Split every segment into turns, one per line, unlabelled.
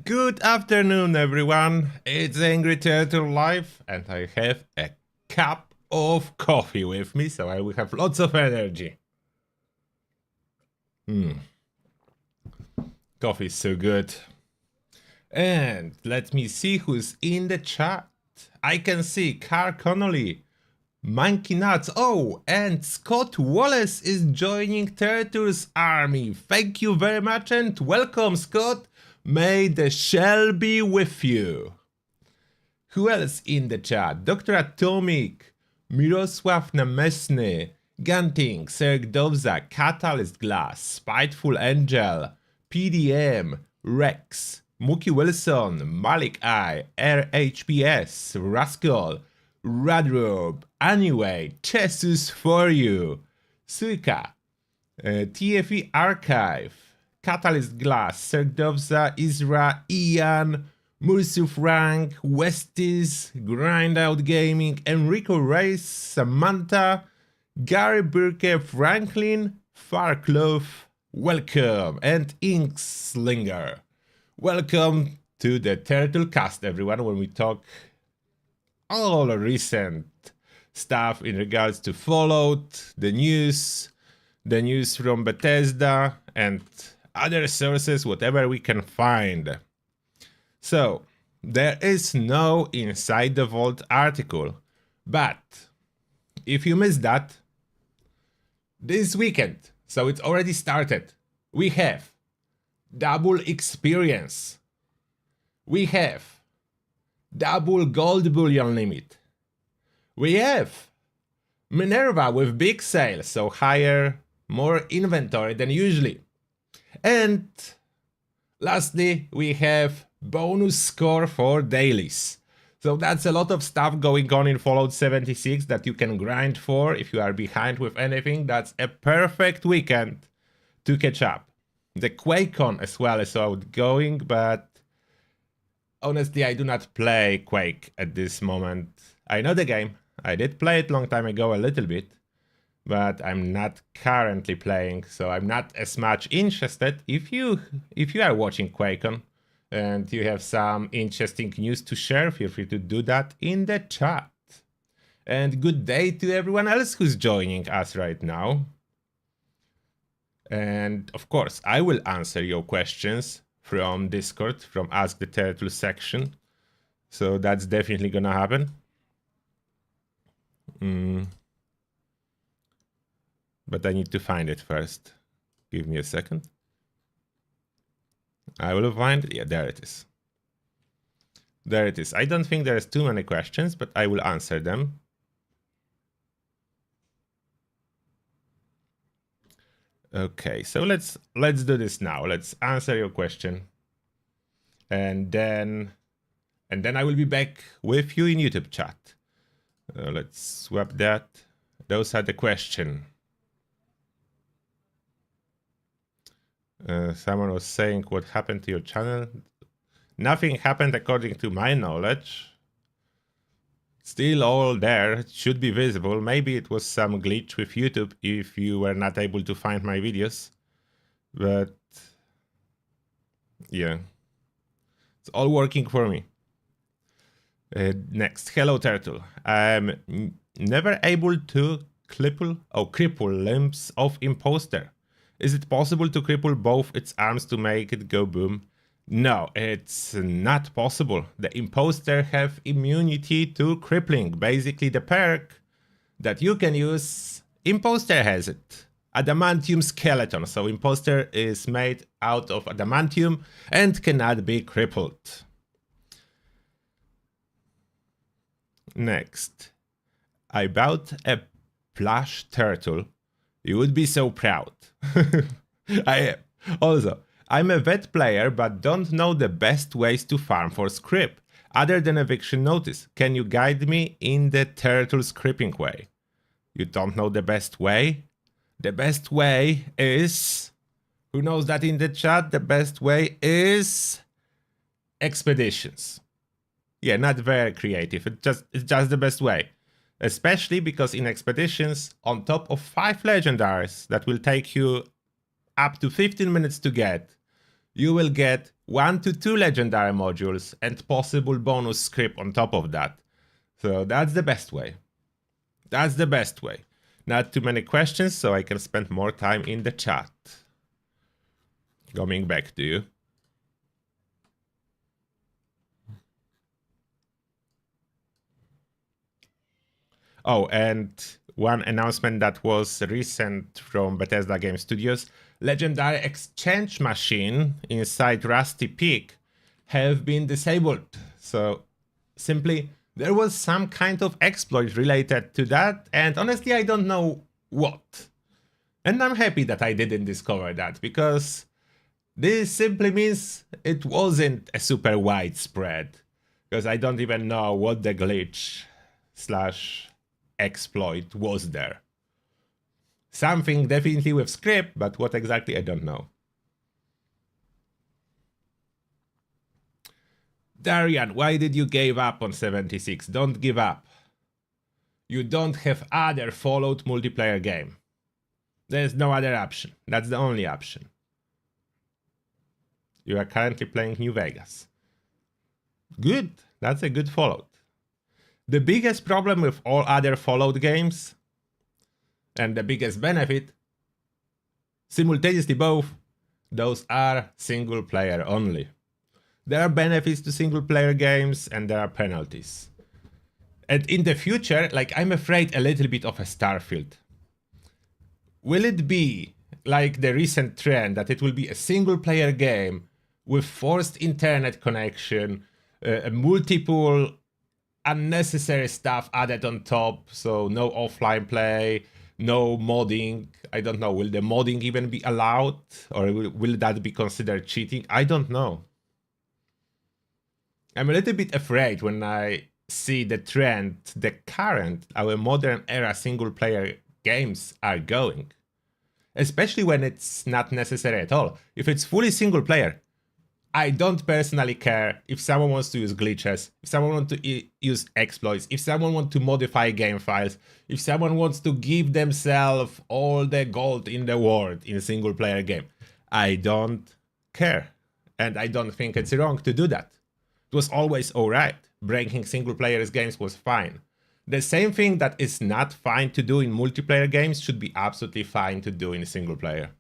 Good afternoon, everyone. It's Angry Turtle Live, and I have a cup of coffee with me, so I will have lots of energy. Coffee is so good. And let me see who's in the chat. I can see Car Connolly, Monkey Nuts, and Scott Wallace is joining Turtle's army. Thank you very much and welcome, Scott. May the shell be with you. Who else in the chat? Dr. Atomic, Mirosław Namesny, Ganting, Sergdowza, Catalyst Glass, Spiteful Angel, PDM, Rex, Mookie Wilson, Malik I, RHPS, Rascal, Radrobe, Anyway, Chessus for you, Suika, TFE Archive, Catalyst Glass, Sergdowza, Isra, Ian, Mursu Frank, Westies, Grindout Gaming, Enrico Reyes, Samantha, Gary Burke, Franklin, Farklov, welcome, and Inkslinger. Welcome to the Turtlecast, everyone, when we talk all recent stuff in regards to Fallout, the news from Bethesda, and other sources, whatever we can find. So, there is no Inside the Vault article, but if you missed that, this weekend, so it's already started, we have double experience, we have double gold bullion limit, we have Minerva with big sale, so higher, more inventory than usually. And lastly, we have bonus score for dailies. So that's a lot of stuff going on in Fallout 76 that you can grind for if you are behind with anything. That's a perfect weekend to catch up. The QuakeCon as well is outgoing, but honestly, I do not play Quake at this moment. I know the game. I did play it long time ago a little bit, but I'm not currently playing, so I'm not as much interested. If you are watching QuakeCon and you have some interesting news to share, feel free to do that in the chat. And good day to everyone else who's joining us right now. And of course, I will answer your questions from Discord, from Ask the Turtle section. So that's definitely gonna happen. But I need to find it first. Give me a second. I will find it. Yeah, there it is. There it is. I don't think there's too many questions, but I will answer them. Okay, so let's do this now. Let's answer your question. And then I will be back with you in YouTube chat. Let's swap that. Those are the questions. Someone was saying, what happened to your channel? Nothing happened according to my knowledge. Still all there, it should be visible. Maybe it was some glitch with YouTube if you were not able to find my videos. But yeah, it's all working for me. Next, hello Turtle. I'm never able to cripple limbs of Imposter. Is it possible to cripple both its arms to make it go boom? No, it's not possible. The Imposter have immunity to crippling. Basically, the perk that you can use, Imposter has it. Adamantium skeleton. So Imposter is made out of adamantium and cannot be crippled. Next, I bought a plush turtle. You would be so proud. I am. Also, I'm a vet player but don't know the best ways to farm for scrip, other than eviction notice. Can you guide me in the turtle scripting way? You don't know the best way? The best way is... Who knows that in the chat? The best way is... expeditions. Yeah, not very creative. It's just the best way. Especially because in expeditions, on top of 5 legendaries that will take you up to 15 minutes to get, you will get 1 to 2 legendary modules and possible bonus script on top of that. So that's the best way. That's the best way. Not too many questions, so I can spend more time in the chat. Coming back to you. Oh, and one announcement that was recent from Bethesda Game Studios. Legendary exchange machine inside Rusty Peak have been disabled. So simply, there was some kind of exploit related to that, and honestly, I don't know what. And I'm happy that I didn't discover that, because this simply means it wasn't a super widespread, because I don't even know what the glitch slash exploit was there. Something definitely with script, but what exactly I don't know. Darian, why did you give up on 76? Don't give up. You don't have other Fallout multiplayer game. There's no other option. That's the only option. You are currently playing New Vegas. Good. That's a good Fallout. The biggest problem with all other Fallout games, and the biggest benefit, simultaneously both, those are single player only. There are benefits to single player games and there are penalties. And in the future, like, I'm afraid a little bit of a Starfield. Will it be like the recent trend that it will be a single player game with forced internet connection, multiple unnecessary stuff added on top, so no offline play, no modding? I don't know, will the modding even be allowed, or will that be considered cheating? I don't know. I'm a little bit afraid when I see the trend, the current, our modern era single player games are going. Especially when it's not necessary at all. If it's fully single player, I don't personally care if someone wants to use glitches, if someone wants to use exploits, if someone wants to modify game files, if someone wants to give themselves all the gold in the world in a single player game. I don't care. And I don't think it's wrong to do that. It was always alright. Breaking single player games was fine. The same thing that is not fine to do in multiplayer games should be absolutely fine to do in single player.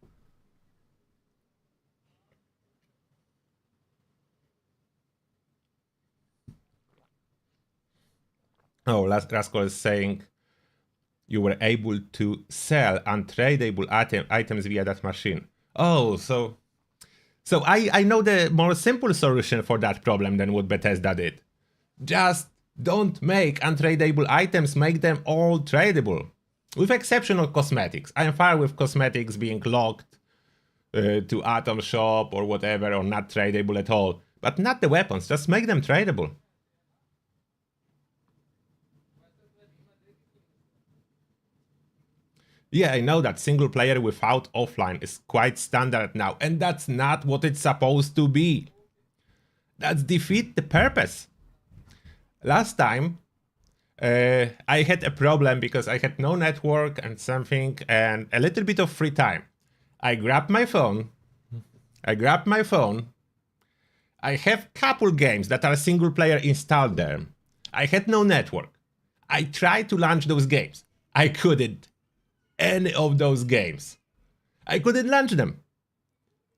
Oh, Rascal is saying you were able to sell untradeable items via that machine. Oh, so I know the more simple solution for that problem than what Bethesda did. Just don't make untradeable items, make them all tradable. With exception of cosmetics. I'm fine with cosmetics being locked to Atom Shop or whatever, or not tradable at all. But not the weapons, just make them tradable. Yeah, I know that single player without offline is quite standard now, and that's not what it's supposed to be. That's defeat the purpose. Last time, I had a problem because I had no network and something and a little bit of free time. I grabbed my phone. I have couple games that are single player installed there. I had no network. I tried to launch those games. I couldn't. Any of those games. I couldn't launch them.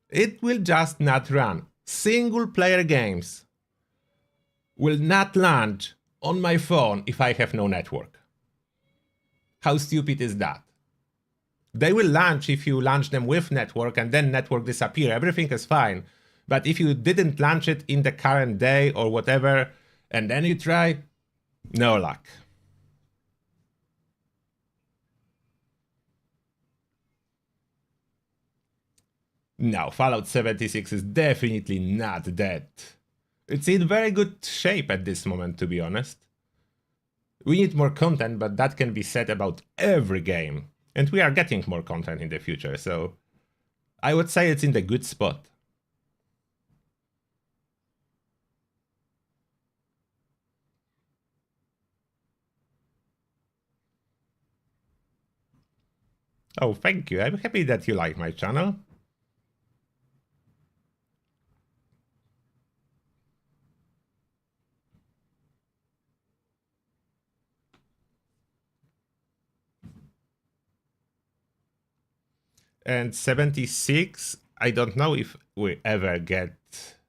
It will just not run. Single player games will not launch on my phone if I have no network. How stupid is that? They will launch if you launch them with network and then network disappear. Everything is fine. But if you didn't launch it in the current day or whatever, and then you try, no luck. No, Fallout 76 is definitely not dead. It's in very good shape at this moment, to be honest. We need more content, but that can be said about every game. And we are getting more content in the future, so I would say it's in the good spot. Oh, thank you. I'm happy that you like my channel. And 76, I don't know if we ever get,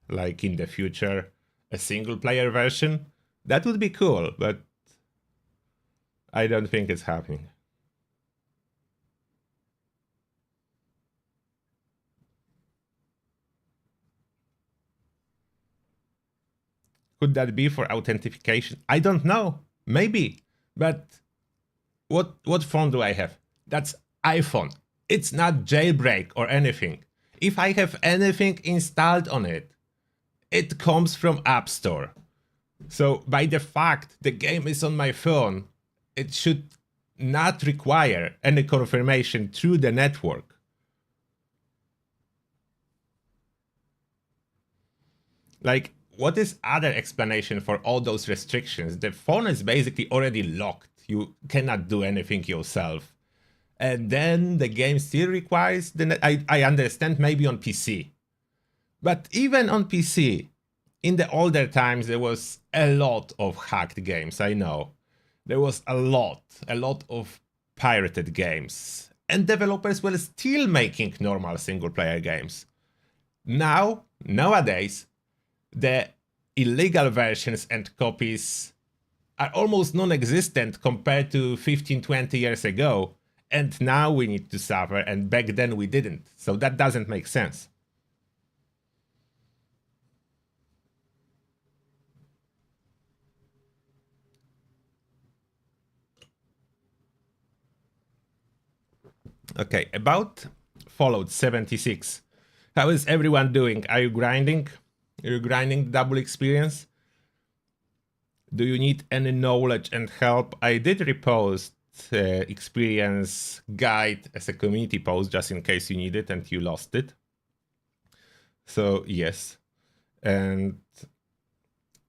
like in the future, a single player version. That would be cool, but I don't think it's happening. Could that be for authentication? I don't know. Maybe. But what phone do I have? That's iPhone. It's not jailbreak or anything. If I have anything installed on it, it comes from App Store. So by the fact the game is on my phone, it should not require any confirmation through the network. Like, what is other explanation for all those restrictions? The phone is basically already locked. You cannot do anything yourself. And then the game still requires the net. I understand maybe on PC. But even on PC, in the older times, there was a lot of hacked games, I know. There was a lot of pirated games. And developers were still making normal single player games. Nowadays, the illegal versions and copies are almost non-existent compared to 15-20 years ago, and now we need to suffer, and back then we didn't, so that doesn't make sense. Okay, about Fallout 76. How is everyone doing? Are you grinding? Are you grinding double experience? Do you need any knowledge and help? I did repost experience guide as a community post just in case you need it and you lost it. So yes, and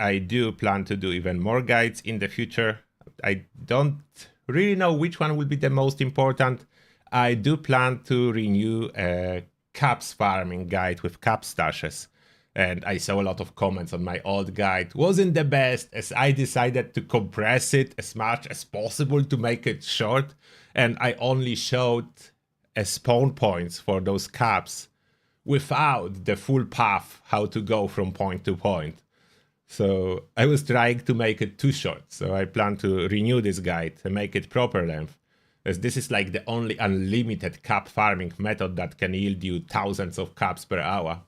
I do plan to do even more guides in the future. I don't really know which one will be the most important. I do plan to renew a caps farming guide with cap stashes. And I saw a lot of comments on my old guide. Wasn't the best, as I decided to compress it as much as possible to make it short. And I only showed a spawn points for those caps without the full path how to go from point to point. So I was trying to make it too short. So I plan to renew this guide and make it proper length, as this is like the only unlimited cap farming method that can yield you thousands of caps per hour.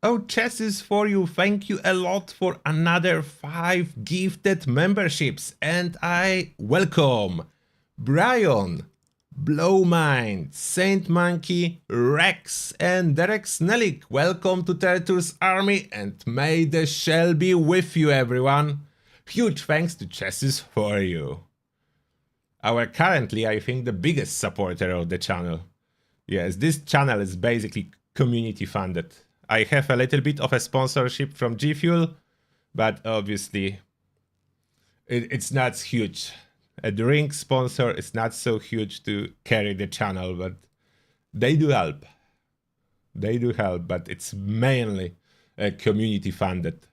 Oh, chess is for you. Thank you a lot for another 5 gifted memberships. And I welcome Brian, Blowmind, Saint Monkey, Rex, and Derek Snellick. Welcome to Turtle's army, and may the shell be with you, everyone. Huge thanks to Chess is for you. Our currently, I think, the biggest supporter of the channel. Yes, this channel is basically community funded. I have a little bit of a sponsorship from G Fuel, but obviously it's not huge. A drink sponsor is not so huge to carry the channel, but they do help. They do help, but it's mainly community funded.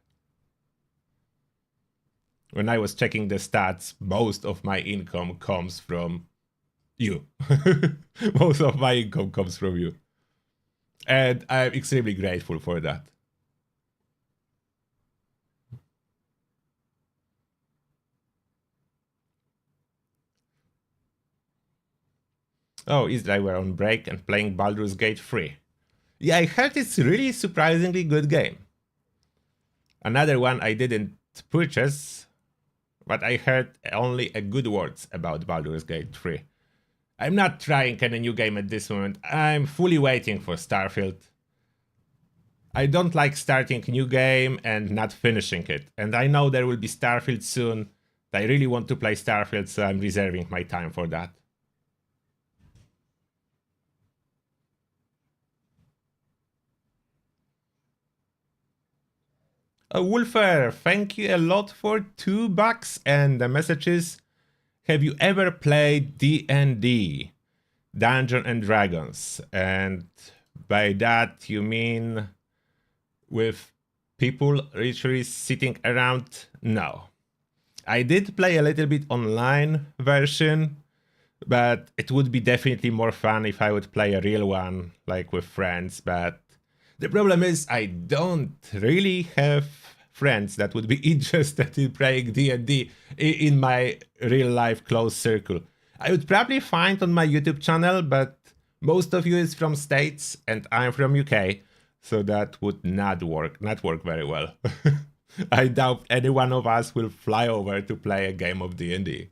When I was checking the stats, most of my income comes from you. Most of my income comes from you. And I'm extremely grateful for that. Oh, is that we're on break and playing Baldur's Gate 3. Yeah, I heard it's really surprisingly good game. Another one I didn't purchase, but I heard only a good words about Baldur's Gate 3. I'm not trying any new game at this moment. I'm fully waiting for Starfield. I don't like starting a new game and not finishing it. And I know there will be Starfield soon. I really want to play Starfield, so I'm reserving my time for that. Wolfer, thank you a lot for $2. And the message is, have you ever played D&D, Dungeons and Dragons? And by that you mean with people literally sitting around? No. I did play a little bit online version, but it would be definitely more fun if I would play a real one, like with friends. But the problem is I don't really have friends that would be interested in playing D&D in my real life close circle. I would probably find on my YouTube channel, but most of you is from States and I'm from UK, so that would not work very well. I doubt any one of us will fly over to play a game of D&D.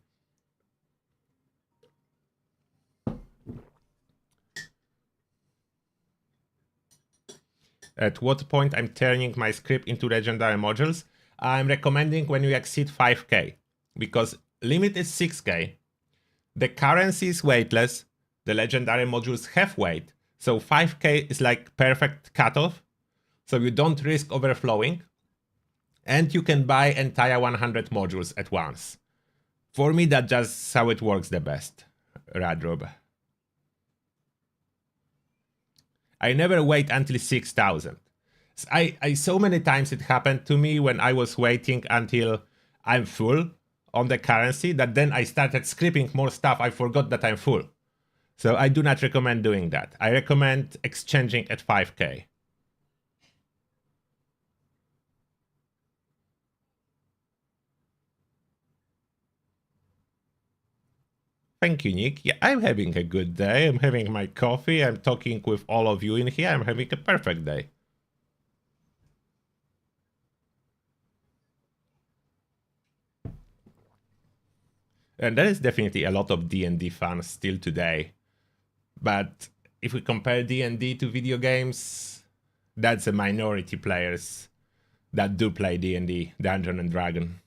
At what point I'm turning my script into legendary modules? I'm recommending when you exceed 5k, because limit is 6k. The currency is weightless, the legendary modules have weight, so 5k is like perfect cutoff, so you don't risk overflowing, and you can buy entire 100 modules at once. For me, that's just how it works the best, Radrob. I never wait until 6,000. I so many times it happened to me when I was waiting until I'm full on the currency that then I started scripting more stuff. I forgot that I'm full. So I do not recommend doing that. I recommend exchanging at 5k. Thank you, Nick. Yeah, I'm having a good day. I'm having my coffee. I'm talking with all of you in here. I'm having a perfect day. And there is definitely a lot of D&D fans still today. But if we compare D&D to video games, that's a minority players that do play D&D, Dungeon and Dragon.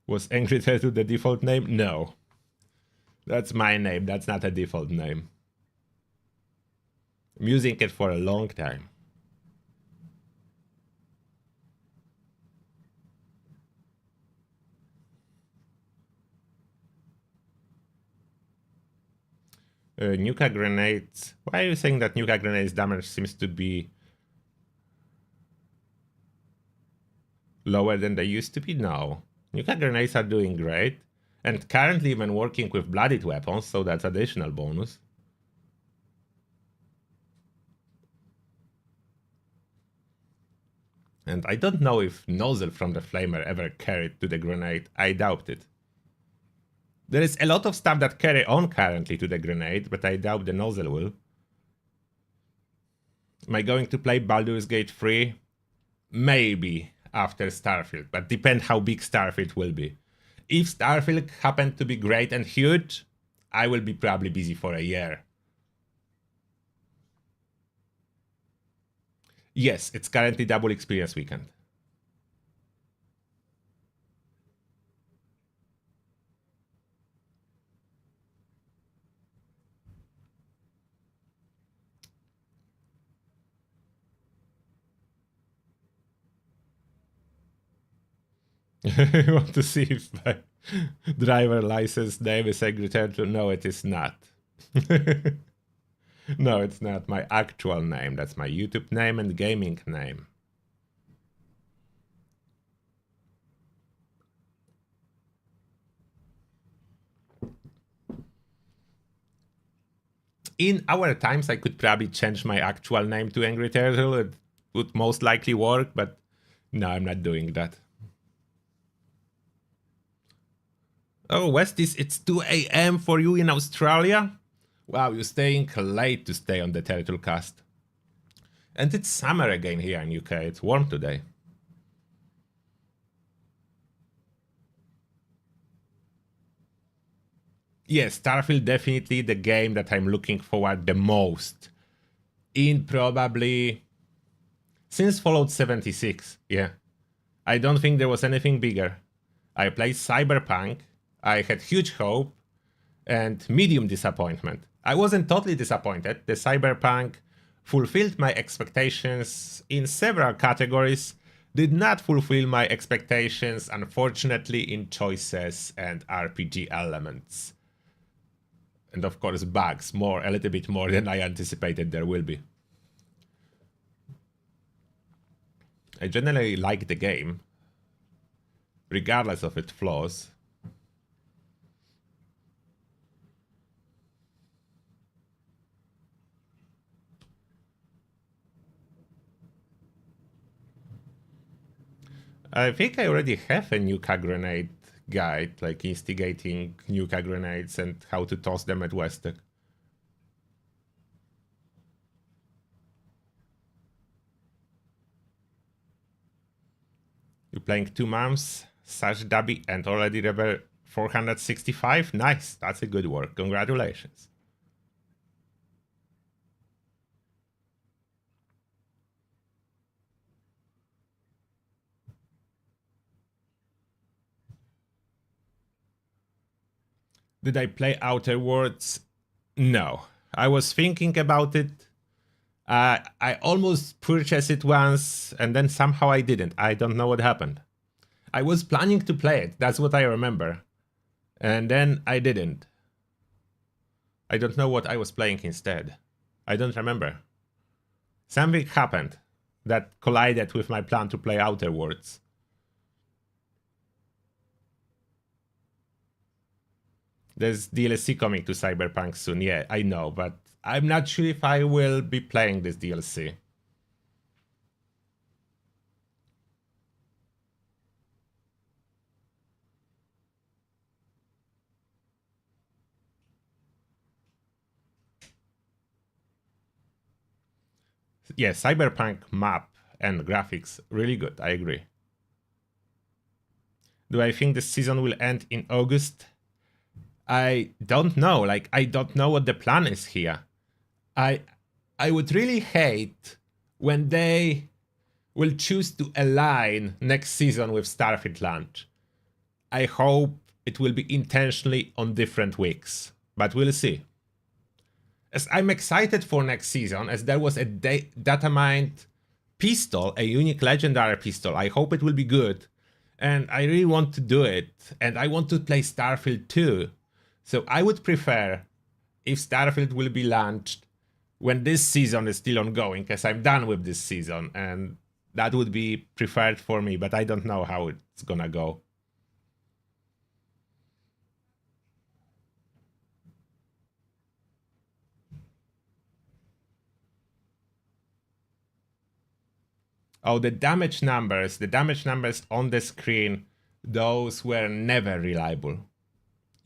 Was Angry Turtle the default name? No. That's my name, that's not a default name. I'm using it for a long time. Nuka grenades. Why are you saying that Nuka grenades damage seems to be lower than they used to be? No. Nuka grenades are doing great. And currently even working with bloodied weapons, so that's additional bonus. And I don't know if nozzle from the flamer ever carried to the grenade. I doubt it. There is a lot of stuff that carry on currently to the grenade, but I doubt the nozzle will. Am I going to play Baldur's Gate 3? Maybe after Starfield, but depend how big Starfield will be. If Starfield happened to be great and huge, I will be probably busy for a year. Yes, it's currently double experience weekend. I want to see if my driver license name is Angry Turtle. No, it is not. No, it's not my actual name. That's my YouTube name and gaming name. In our times, I could probably change my actual name to Angry Turtle. It would most likely work, but no, I'm not doing that. Oh, Westies, it's 2 a.m. for you in Australia? Wow, you're staying late to stay on the Turtlecast. And it's summer again here in UK. It's warm today. Yes, Starfield definitely the game that I'm looking forward the most. In probably since Fallout 76, yeah. I don't think there was anything bigger. I played Cyberpunk, I had huge hope, and medium disappointment. I wasn't totally disappointed. The Cyberpunk fulfilled my expectations in several categories, did not fulfill my expectations, unfortunately, in choices and RPG elements. And of course, bugs, a little bit more than I anticipated there will be. I generally like the game, regardless of its flaws. I think I already have a nuka grenade guide, like instigating nuka grenades and how to toss them at Westek. You're playing 2 months, Sash Dabi, and already level 465? Nice, that's a good work, congratulations. Did I play Outer Worlds? No. I was thinking about it. I almost purchased it once, and then somehow I didn't. I don't know what happened. I was planning to play it, that's what I remember. And then I didn't. I don't know what I was playing instead. I don't remember. Something happened that collided with my plan to play Outer Worlds. There's DLC coming to Cyberpunk soon, yeah, I know, but I'm not sure if I will be playing this DLC. Yeah, Cyberpunk map and graphics, really good, I agree. Do I think the season will end in August? I don't know, like, I don't know what the plan is here. I would really hate when they will choose to align next season with Starfield launch. I hope it will be intentionally on different weeks, but we'll see. As I'm excited for next season, as there was a data mined pistol, a unique legendary pistol. I hope it will be good, and I really want to do it, and I want to play Starfield too. So I would prefer if Starfield will be launched when this season is still ongoing, because I'm done with this season, and that would be preferred for me, but I don't know how it's gonna go. Oh, the damage numbers on the screen, those were never reliable.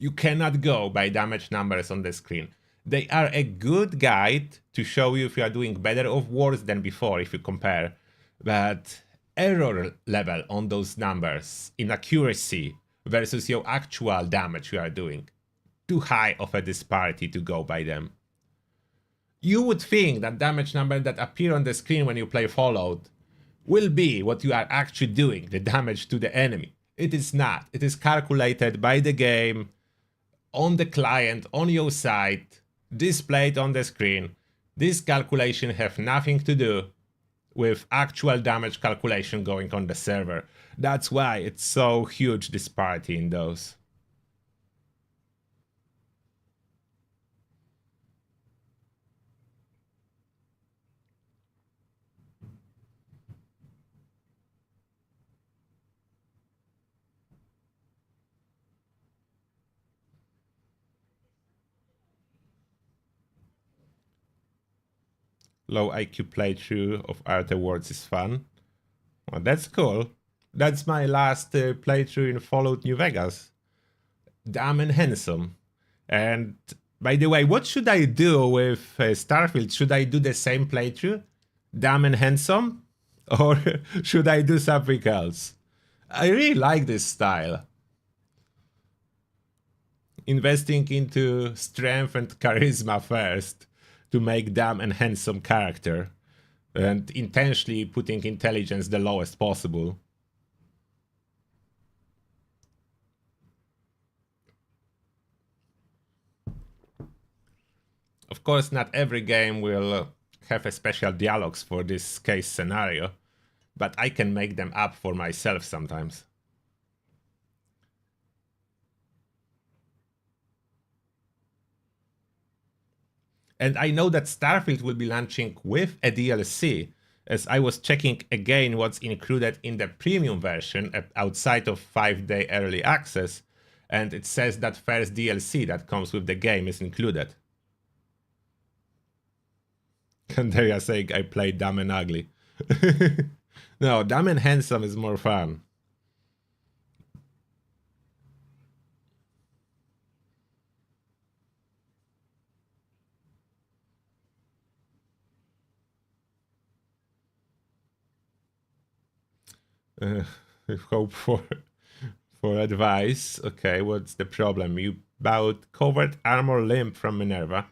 You cannot go by damage numbers on the screen. They are a good guide to show you if you are doing better or worse than before if you compare, but error level on those numbers, inaccuracy versus your actual damage you are doing, too high of a disparity to go by them. You would think that damage numbers that appear on the screen when you play Fallout will be what you are actually doing, the damage to the enemy. It is not. It is calculated by the game, on the client, on your side, displayed on the screen. These calculations have nothing to do with actual damage calculation going on the server. That's why it's so huge disparity in those. Low IQ playthrough of Outer Worlds is fun. Well, that's cool. That's my last playthrough in Fallout New Vegas. Dumb and handsome. And by the way, what should I do with Starfield? Should I do the same playthrough? Dumb and handsome? Or should I do something else? I really like this style. Investing into strength and charisma first to make dumb and handsome character, and intentionally putting intelligence the lowest possible. Of course, not every game will have a special dialogues for this case scenario, but I can make them up for myself sometimes. And I know that Starfield will be launching with a DLC, as I was checking again what's included in the premium version outside of 5-day early access, and it says that first DLC that comes with the game is included. And there you're saying I played Dumb and Ugly. No, Dumb and Handsome is more fun. Hope for advice. Okay, what's the problem? You bought covered armor limb from Minerva,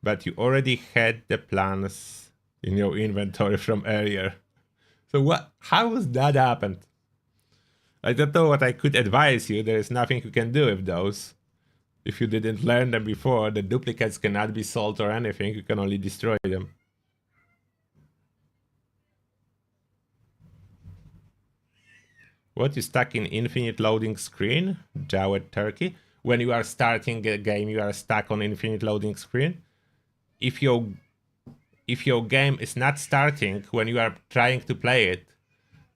but you already had the plans in your inventory from earlier. So what? How has that happened? I don't know what I could advise you. There is nothing you can do with those. If you didn't learn them before, the duplicates cannot be sold or anything. You can only destroy them. What, you stuck in infinite loading screen? Jawed Turkey. When you are starting a game, you are stuck on infinite loading screen. If your game is not starting when you are trying to play it,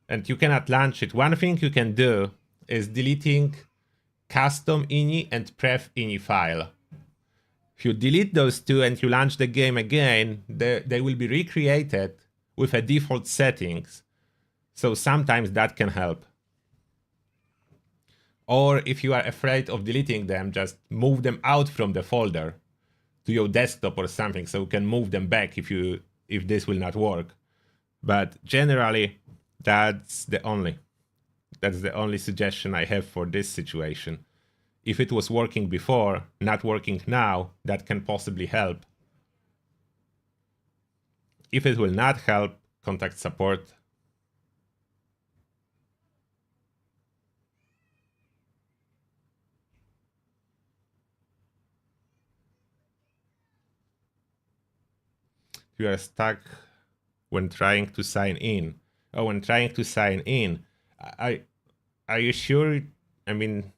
and you cannot launch it, one thing you can do is deleting custom ini and pref ini file. If you delete those two and you launch the game again, they will be recreated with a default settings. So sometimes that can help. Or if you are afraid of deleting them, just move them out from the folder to your desktop or something, so you can move them back if this will not work. But generally, that's the only suggestion I have for this situation. If it was working before, not working now, that can possibly help. If it will not help, contact support. You are stuck when trying to sign in. Oh, when trying to sign in. Are you sure? I mean,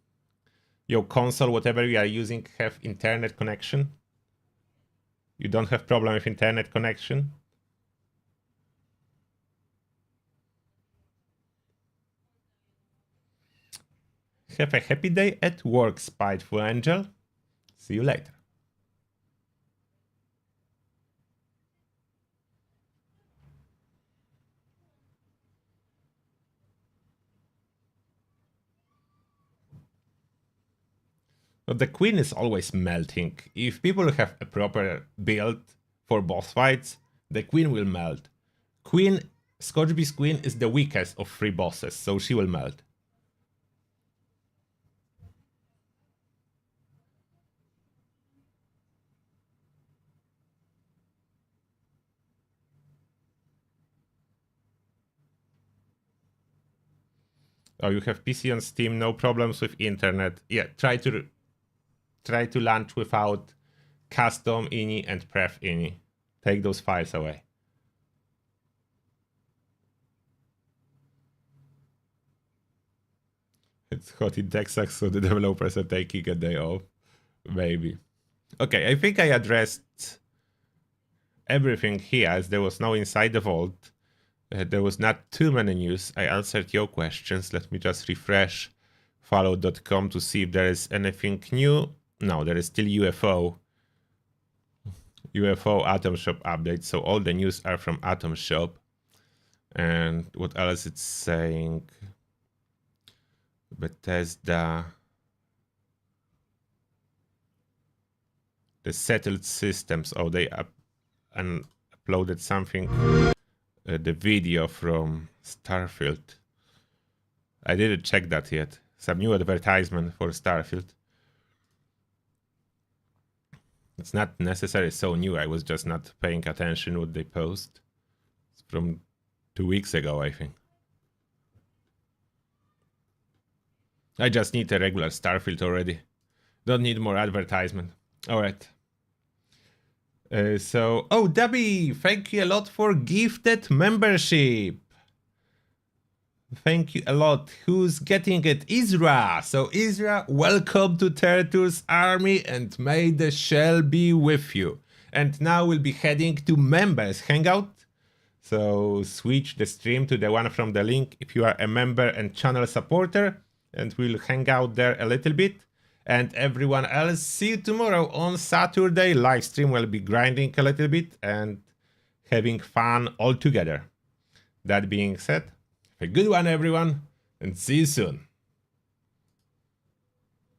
your console, whatever you are using, have internet connection? You don't have problem with internet connection? Have a happy day at work, spiteful angel. See you later. But the queen is always melting. If people have a proper build for boss fights, the queen will melt. Scotchbee's queen is the weakest of 3 bosses, so she will melt. Oh, you have PC on Steam, no problems with internet. Yeah, try to launch without custom ini and pref ini. Take those files away. It's hot in Texas, so the developers are taking a day off. Maybe. Okay, I think I addressed everything here, as there was no Inside the Vault. There was not too many news. I answered your questions. Let me just refresh follow.com to see if there is anything new. No, there is still UFO Atom Shop update. So all the news are from Atom Shop. And what else it's saying? Bethesda. The settled systems. Oh, they uploaded something. The video from Starfield. I didn't check that yet. Some new advertisement for Starfield. It's not necessarily so new. I was just not paying attention what they post. It's from 2 weeks ago, I think. I just need a regular Starfield already. Don't need more advertisement. All right. Oh, Debbie, thank you a lot for gifted membership. Thank you a lot. Who's getting it? Isra. So Isra, welcome to Turtle's army, and may the shell be with you. And now we'll be heading to members hangout. So switch the stream to the one from the link if you are a member and channel supporter, and we'll hang out there a little bit. And everyone else, see you tomorrow on Saturday. Live stream will be grinding a little bit and having fun all together. That being said, have a good one, everyone, and see you soon.